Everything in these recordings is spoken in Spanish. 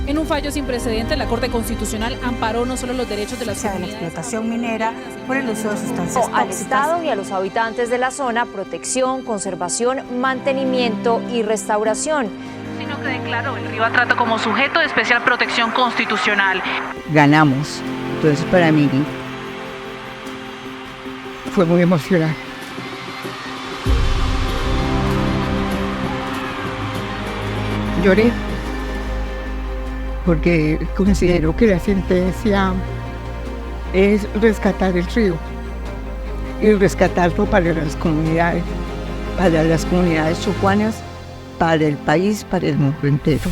En un fallo sin precedentes, la Corte Constitucional amparó no solo los derechos de las de la explotación minera por el uso de sustancias tóxicas. Al Estado y a los habitantes de la zona protección, conservación, mantenimiento y restauración. Sino que declaró el río Atrato como sujeto de especial protección constitucional. Ganamos. Entonces para mí fue muy emocionante. Lloré porque considero que la sentencia es rescatar el río y rescatarlo para las comunidades chocuanas, para el país, para el mundo entero.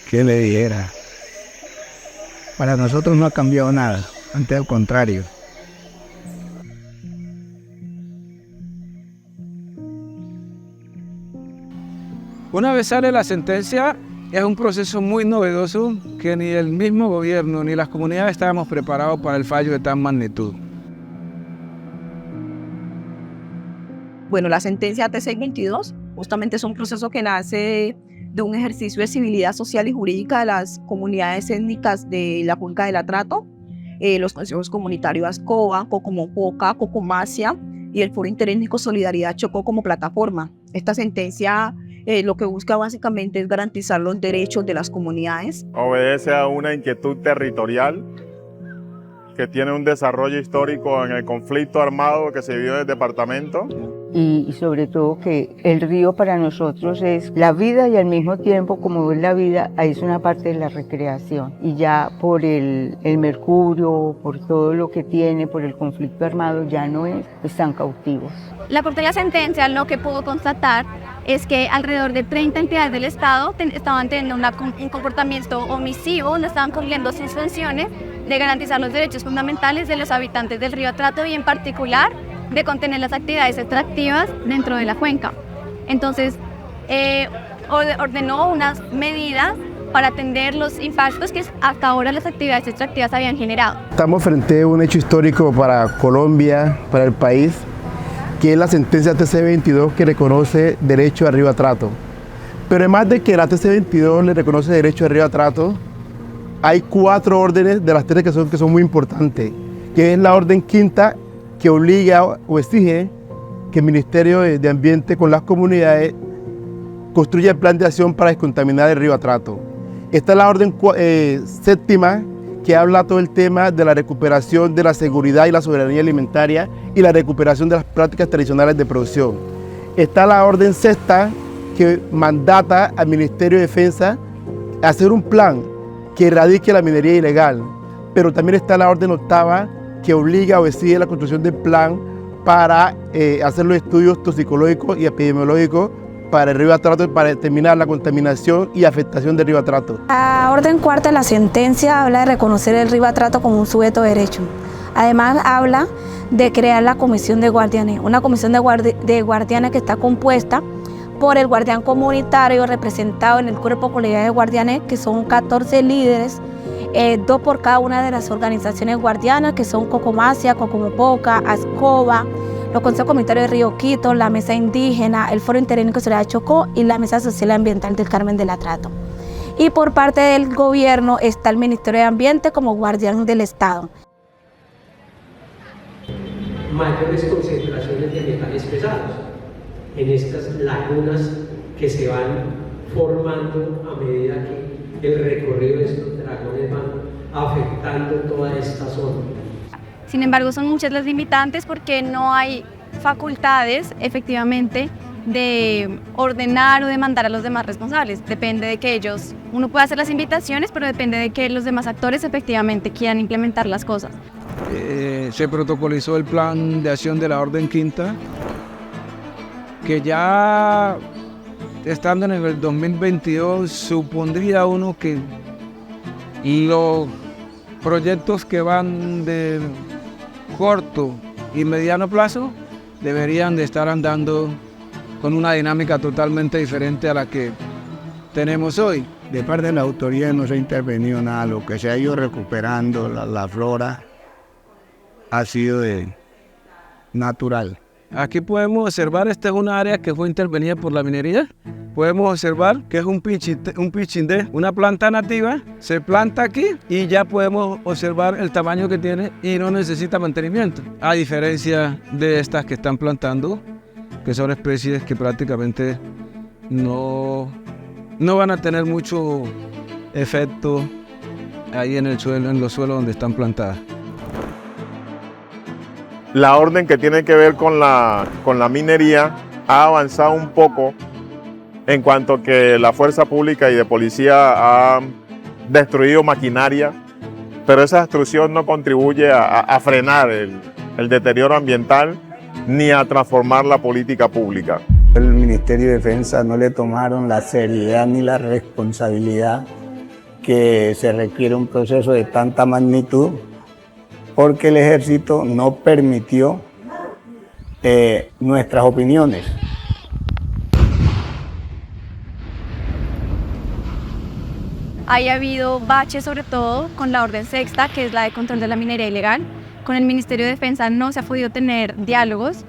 ¿Qué le dijera? Para nosotros no ha cambiado nada, antes al contrario. Una vez sale la sentencia, es un proceso muy novedoso que ni el mismo gobierno ni las comunidades estábamos preparados para el fallo de tan magnitud. Bueno, la sentencia T622 justamente es un proceso que nace de un ejercicio de civilidad social y jurídica de las comunidades étnicas de la Cuenca del Atrato, los consejos comunitarios Ascoba, Cocomopoca, Cocomacia y el Foro Interétnico Solidaridad Chocó como plataforma. Esta sentencia lo que busca básicamente es garantizar los derechos de las comunidades. Obedece a una inquietud territorial que tiene un desarrollo histórico en el conflicto armado que se vivió en el departamento. Y sobre todo que el río para nosotros es la vida y al mismo tiempo, como es la vida, ahí es una parte de la recreación. Y ya por el mercurio, por todo lo que tiene, por el conflicto armado, ya no están cautivos. La Corte de la sentencia lo que pudo constatar es que alrededor de 30 entidades del Estado estaban teniendo un comportamiento omisivo, no estaban cumpliendo sus funciones de garantizar los derechos fundamentales de los habitantes del río Atrato y en particular de contener las actividades extractivas dentro de la cuenca. Entonces, ordenó unas medidas para atender los impactos que hasta ahora las actividades extractivas habían generado. Estamos frente a un hecho histórico para Colombia, para el país, que es la sentencia TC22 que reconoce derecho al río Atrato. Pero además de que la TC22 le reconoce derecho al río Atrato, hay 4 órdenes de las 3 que son muy importantes, que es la orden quinta, que obliga o exige que el Ministerio de Ambiente con las comunidades construya el plan de acción para descontaminar el río Atrato. Esta es la orden séptima, que habla todo el tema de la recuperación de la seguridad y la soberanía alimentaria y la recuperación de las prácticas tradicionales de producción. Está la orden sexta, que mandata al Ministerio de Defensa a hacer un plan que erradique la minería ilegal, pero también está la orden octava, que obliga o exige la construcción del plan para hacer los estudios toxicológicos y epidemiológicos para el río Atrato para determinar la contaminación y afectación del río Atrato. La orden cuarta de la sentencia habla de reconocer el río Atrato como un sujeto de derecho. Además habla de crear la comisión de guardianes, una comisión de guardianes que está compuesta por el guardián comunitario representado en el cuerpo colegial de guardianes, que son 14 líderes, 2 por cada una de las organizaciones guardianas, que son Cocomacia, Cocomopoca, Ascoba, los consejos comunitarios de Río Quito, la Mesa Indígena, el Foro Interétnico Solidaridad Chocó y la Mesa Social y Ambiental del Carmen del Atrato. Y por parte del gobierno está el Ministerio de Ambiente como guardián del Estado. Mayores concentraciones de metales pesados en estas lagunas que se van formando a medida que el recorrido de estos dragones van afectando toda esta zona. Sin embargo, son muchas las limitantes porque no hay facultades, efectivamente, de ordenar o de mandar a los demás responsables. Depende de que ellos, uno puede hacer las invitaciones, pero depende de que los demás actores efectivamente quieran implementar las cosas. Se protocolizó el plan de acción de la orden quinta, que ya estando en el 2022 supondría uno que los proyectos que van de corto y mediano plazo deberían de estar andando con una dinámica totalmente diferente a la que tenemos hoy. De parte de la autoridad no se ha intervenido nada, lo que se ha ido recuperando la flora ha sido de natural. Aquí podemos observar, esta es una área que fue intervenida por la minería. Podemos observar que es un pichindé, una planta nativa, se planta aquí y ya podemos observar el tamaño que tiene y no necesita mantenimiento. A diferencia de estas que están plantando, que son especies que prácticamente no van a tener mucho efecto ahí en el suelo, en los suelos donde están plantadas. La orden que tiene que ver con la minería ha avanzado un poco en cuanto que la fuerza pública y de policía ha destruido maquinaria, pero esa destrucción no contribuye a frenar el deterioro ambiental ni a transformar la política pública. El Ministerio de Defensa no le tomaron la seriedad ni la responsabilidad que se requiere un proceso de tanta magnitud, porque el ejército no permitió nuestras opiniones. Ha habido baches, sobre todo con la orden sexta, que es la de control de la minería ilegal. Con el Ministerio de Defensa no se ha podido tener diálogos.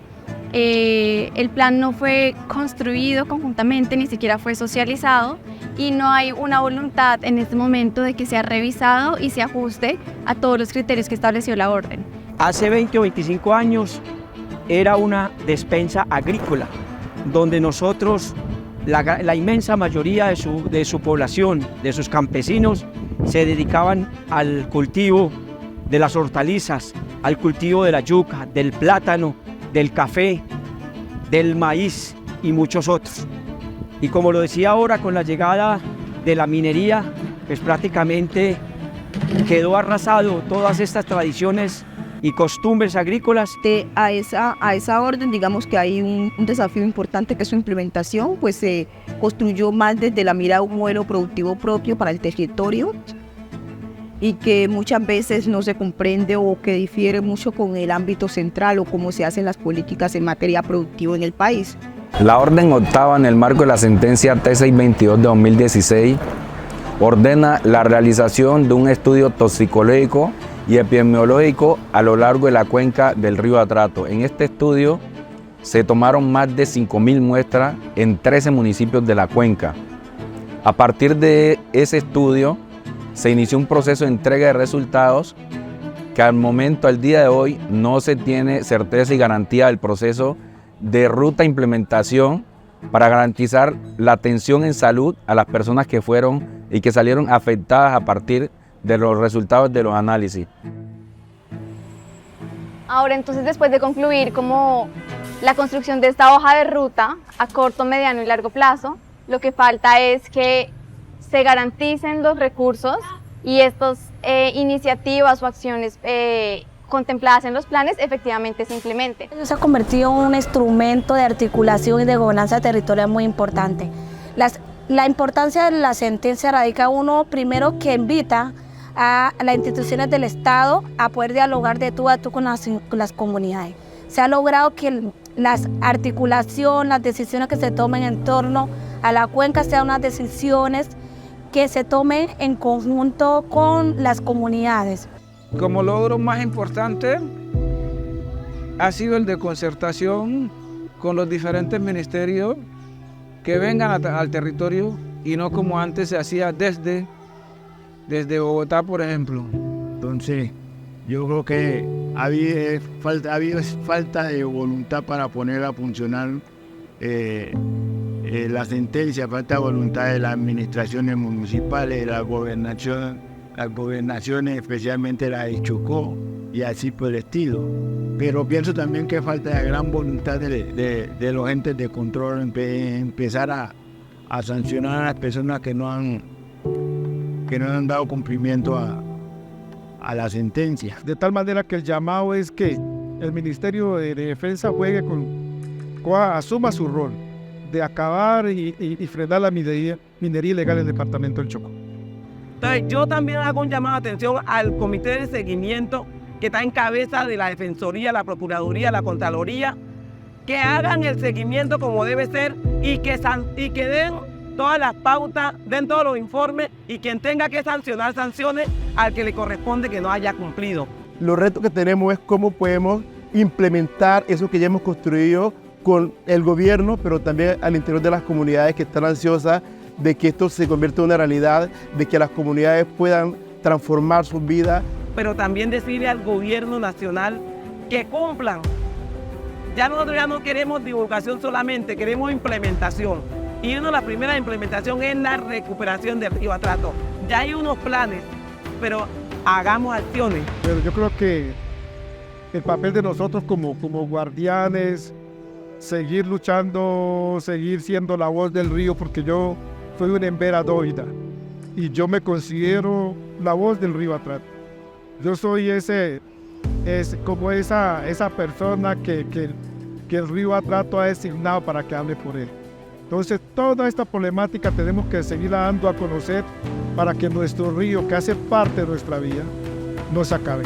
El plan no fue construido conjuntamente, ni siquiera fue socializado, y no hay una voluntad en este momento de que sea revisado y se ajuste a todos los criterios que estableció la orden. Hace 20 o 25 años era una despensa agrícola, donde nosotros, la inmensa mayoría de su población, de sus campesinos, se dedicaban al cultivo de las hortalizas, al cultivo de la yuca, del plátano, del café, del maíz y muchos otros. Y como lo decía ahora, con la llegada de la minería, pues prácticamente quedó arrasado todas estas tradiciones y costumbres agrícolas. A esa orden, digamos que hay un desafío importante, que es su implementación, pues se construyó más desde la mirada de un modelo productivo propio para el territorio, y que muchas veces no se comprende o que difiere mucho con el ámbito central o cómo se hacen las políticas en materia productiva en el país. La orden octava, en el marco de la sentencia T622 de 2016, ordena la realización de un estudio toxicológico y epidemiológico a lo largo de la cuenca del río Atrato. En este estudio se tomaron más de 5.000 muestras en 13 municipios de la cuenca. A partir de ese estudio, se inició un proceso de entrega de resultados que al día de hoy, no se tiene certeza y garantía del proceso de ruta e implementación para garantizar la atención en salud a las personas que fueron y que salieron afectadas a partir de los resultados de los análisis. Ahora, entonces, después de concluir como la construcción de esta hoja de ruta a corto, mediano y largo plazo, lo que falta es que se garanticen los recursos y estas iniciativas o acciones contempladas en los planes efectivamente se implementen. Se ha convertido en un instrumento de articulación y de gobernanza territorial muy importante. La importancia de la sentencia radica primero que invita a las instituciones del Estado a poder dialogar de tú a tú con las comunidades. Se ha logrado que las articulaciones, las decisiones que se tomen en torno a la cuenca sean unas decisiones que se tomen en conjunto con las comunidades. Como logro más importante ha sido el de concertación con los diferentes ministerios que vengan al territorio y no como antes se hacía desde Bogotá, por ejemplo. Entonces, yo creo que ha habido falta de voluntad para poner a funcionar la sentencia, falta de voluntad de las administraciones municipales, de las gobernaciones, especialmente la de Chocó, y así por el estilo. Pero pienso también que falta de gran voluntad de los entes de control, empezar a sancionar a las personas que no han dado cumplimiento a la sentencia. De tal manera que el llamado es que el Ministerio de Defensa asuma su rol de acabar y frenar la minería ilegal en el departamento del Chocó. Entonces, yo también hago un llamado de atención al comité de seguimiento que está en cabeza de la Defensoría, la Procuraduría, la Contraloría, que hagan el seguimiento como debe ser y que den todas las pautas, den todos los informes, y quien tenga que sancionar, sancione al que le corresponde que no haya cumplido. Los retos que tenemos es cómo podemos implementar eso que ya hemos construido con el gobierno, pero también al interior de las comunidades que están ansiosas de que esto se convierta en una realidad, de que las comunidades puedan transformar sus vidas. Pero también decirle al gobierno nacional que cumplan. Ya nosotros ya no queremos divulgación solamente, queremos implementación. Y la primera implementación es la recuperación del río Atrato. Ya hay unos planes, pero hagamos acciones. Pero yo creo que el papel de nosotros como guardianes, seguir luchando, seguir siendo la voz del río, porque yo soy una embera dóida y yo me considero la voz del río Atrato. Yo soy como esa persona que el río Atrato ha designado para que hable por él. Entonces, toda esta problemática tenemos que seguirla dando a conocer para que nuestro río, que hace parte de nuestra vida, no se acabe.